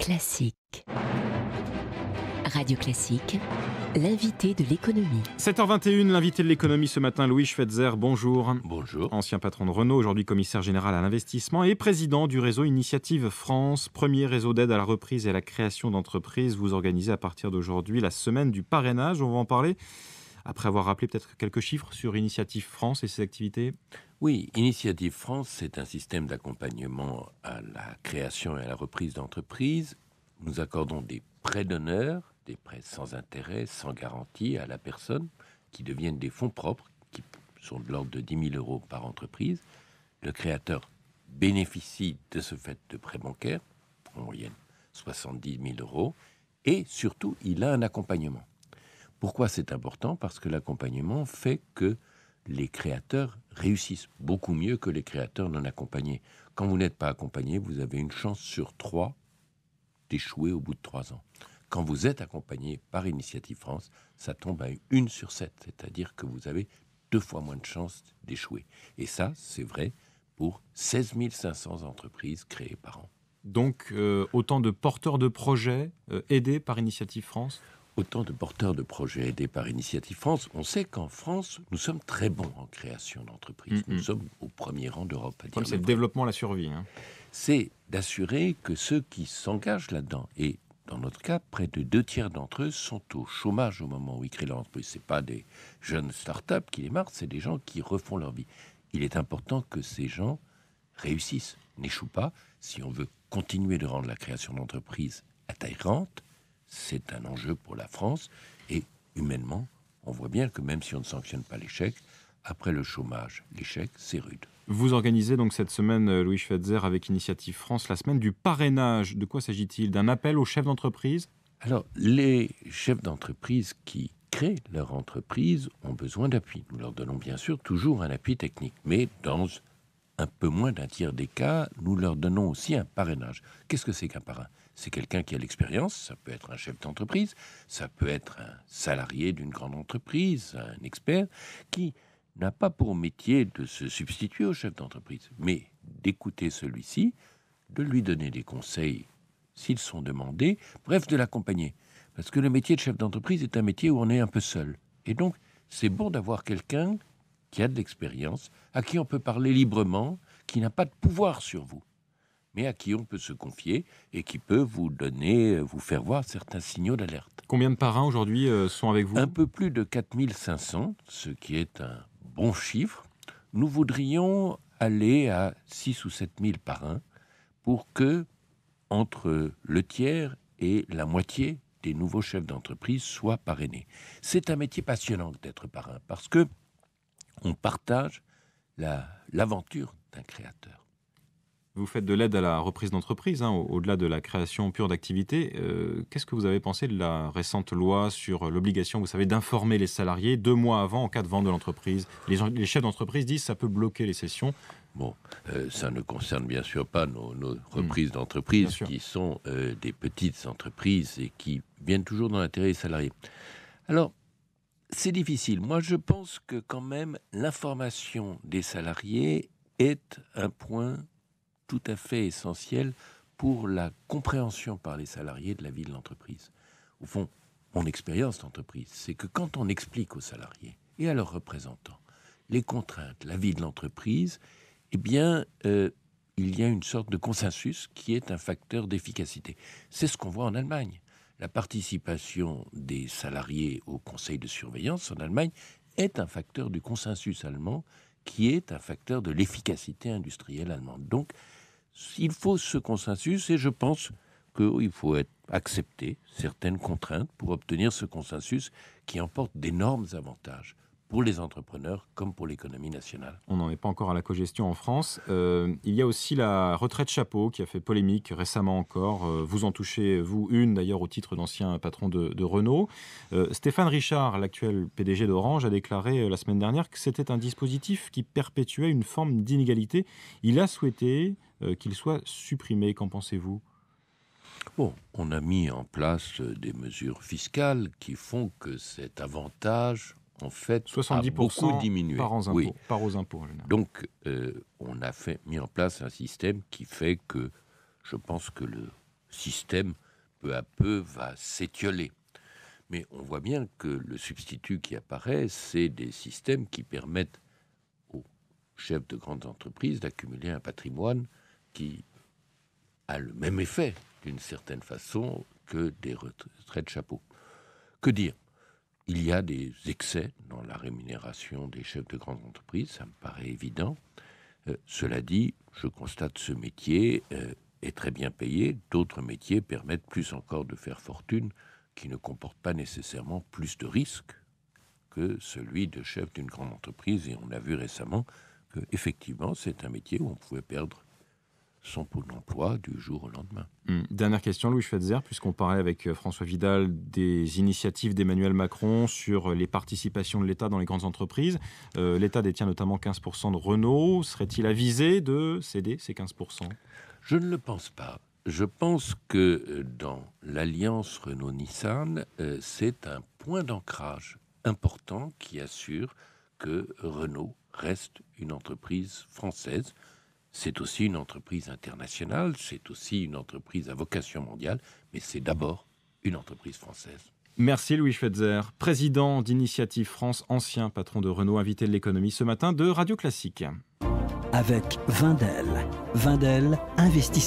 Classique. Radio Classique, l'invité de l'économie. 7h21, l'invité de l'économie ce matin, Louis Schweitzer, bonjour. Bonjour. Ancien patron de Renault, aujourd'hui commissaire général à l'investissement et président du réseau Initiative France, premier réseau d'aide à la reprise et à la création d'entreprises. Vous organisez à partir d'aujourd'hui la semaine du parrainage. On va en parler après avoir rappelé peut-être quelques chiffres sur Initiative France et ses activités. Oui, Initiative France, c'est un système d'accompagnement à la création et à la reprise d'entreprises. Nous accordons des prêts d'honneur, des prêts sans intérêt, sans garantie à la personne, qui deviennent des fonds propres, qui sont de l'ordre de 10 000 euros par entreprise. Le créateur bénéficie de ce fait de prêts bancaires, en moyenne 70 000 euros, et surtout, il a un accompagnement. Pourquoi c'est important ? Parce que l'accompagnement fait que les créateurs réussissent beaucoup mieux que les créateurs non accompagnés. Quand vous n'êtes pas accompagné, vous avez une chance sur 3 d'échouer au bout de 3 ans. Quand vous êtes accompagné par Initiative France, ça tombe à 1 sur 7, c'est-à-dire que vous avez 2 fois moins de chances d'échouer. Et ça, c'est vrai pour 16 500 entreprises créées par an. Donc, autant de porteurs de projets aidés par Initiative France ? Autant de porteurs de projets aidés par Initiative France. On sait qu'en France, nous sommes très bons en création d'entreprises. Nous sommes au premier rang d'Europe. Comme c'est le développement, la survie. C'est d'assurer que ceux qui s'engagent là-dedans, et dans notre cas, près de 2 tiers d'entre eux sont au chômage au moment où ils créent leur entreprise. Ce n'est pas des jeunes start-up qui démarrent, c'est des gens qui refont leur vie. Il est important que ces gens réussissent, n'échouent pas. Si on veut continuer de rendre la création d'entreprises attrayante, c'est un enjeu pour la France. Et humainement, on voit bien que même si on ne sanctionne pas l'échec, après le chômage, l'échec, c'est rude. Vous organisez donc cette semaine, Louis Schweitzer, avec Initiative France, la semaine du parrainage. De quoi s'agit-il ? D'un appel aux chefs d'entreprise ? Alors, les chefs d'entreprise qui créent leur entreprise ont besoin d'appui. Nous leur donnons bien sûr toujours un appui technique, mais dans un peu moins d'un tiers des cas, nous leur donnons aussi un parrainage. Qu'est-ce que c'est qu'un parrain ? C'est quelqu'un qui a l'expérience, ça peut être un chef d'entreprise, ça peut être un salarié d'une grande entreprise, un expert, qui n'a pas pour métier de se substituer au chef d'entreprise, mais d'écouter celui-ci, de lui donner des conseils s'ils sont demandés, bref, de l'accompagner. Parce que le métier de chef d'entreprise est un métier où on est un peu seul. Et donc, c'est bon d'avoir quelqu'un qui a de l'expérience, à qui on peut parler librement, qui n'a pas de pouvoir sur vous, mais à qui on peut se confier et qui peut vous faire voir certains signaux d'alerte. Combien de parrains aujourd'hui sont avec vous ? Un peu plus de 4 500, ce qui est un bon chiffre. Nous voudrions aller à 6 ou 7 000 parrains pour que, entre le tiers et la moitié des nouveaux chefs d'entreprise soient parrainés. C'est un métier passionnant d'être parrain parce que on partage l'aventure d'un créateur. Vous faites de l'aide à la reprise d'entreprise, au-delà de la création pure d'activité. Qu'est-ce que vous avez pensé de la récente loi sur l'obligation, vous savez, d'informer les salariés 2 mois avant en cas de vente de l'entreprise ? Les chefs d'entreprise disent que ça peut bloquer les cessions. Bon, ça ne concerne bien sûr pas nos reprises d'entreprise qui sont des petites entreprises et qui viennent toujours dans l'intérêt des salariés. Alors, c'est difficile. Moi, je pense que quand même, l'information des salariés est un point tout à fait essentiel pour la compréhension par les salariés de la vie de l'entreprise. Au fond, mon expérience d'entreprise, c'est que quand on explique aux salariés et à leurs représentants les contraintes, la vie de l'entreprise, eh bien, il y a une sorte de consensus qui est un facteur d'efficacité. C'est ce qu'on voit en Allemagne. La participation des salariés au conseil de surveillance en Allemagne est un facteur du consensus allemand qui est un facteur de l'efficacité industrielle allemande. Donc, il faut ce consensus et je pense qu'il faut accepter certaines contraintes pour obtenir ce consensus qui emporte d'énormes avantages pour les entrepreneurs comme pour l'économie nationale. On n'en est pas encore à la cogestion en France. Il y a aussi la retraite chapeau qui a fait polémique récemment encore. Vous en touchez, vous, une d'ailleurs au titre d'ancien patron de Renault. Stéphane Richard, l'actuel PDG d'Orange, a déclaré la semaine dernière que c'était un dispositif qui perpétuait une forme d'inégalité. Il a souhaité qu'il soit supprimé. Qu'en pensez-vous ? Bon, on a mis en place des mesures fiscales qui font que cet avantage, en fait, 70% a beaucoup diminué. Par aux impôts. Donc, on a mis en place un système qui fait que je pense que système, peu à peu, va s'étioler. Mais on voit bien que le substitut qui apparaît, c'est des systèmes qui permettent aux chefs de grandes entreprises d'accumuler un patrimoine qui a le même effet, d'une certaine façon, que des retraites chapeau. Que dire ? Il y a des excès dans la rémunération des chefs de grandes entreprises, ça me paraît évident. Cela dit, je constate ce métier est très bien payé. D'autres métiers permettent plus encore de faire fortune, qui ne comporte pas nécessairement plus de risques que celui de chef d'une grande entreprise. Et on a vu récemment qu'effectivement, c'est un métier où on pouvait perdre son pôle d'emploi du jour au lendemain. Dernière question, Louis Schweitzer, puisqu'on parlait avec François Vidal des initiatives d'Emmanuel Macron sur les participations de l'État dans les grandes entreprises. L'État détient notamment 15% de Renault. Serait-il avisé de céder ces 15%? Je ne le pense pas. Je pense que dans l'alliance Renault-Nissan, c'est un point d'ancrage important qui assure que Renault reste une entreprise française. C'est aussi une entreprise internationale, c'est aussi une entreprise à vocation mondiale, mais c'est d'abord une entreprise française. Merci Louis Schweitzer, président d'Initiative France, ancien patron de Renault, invité de l'économie ce matin de Radio Classique. Avec Wendel. Wendel, investisseur.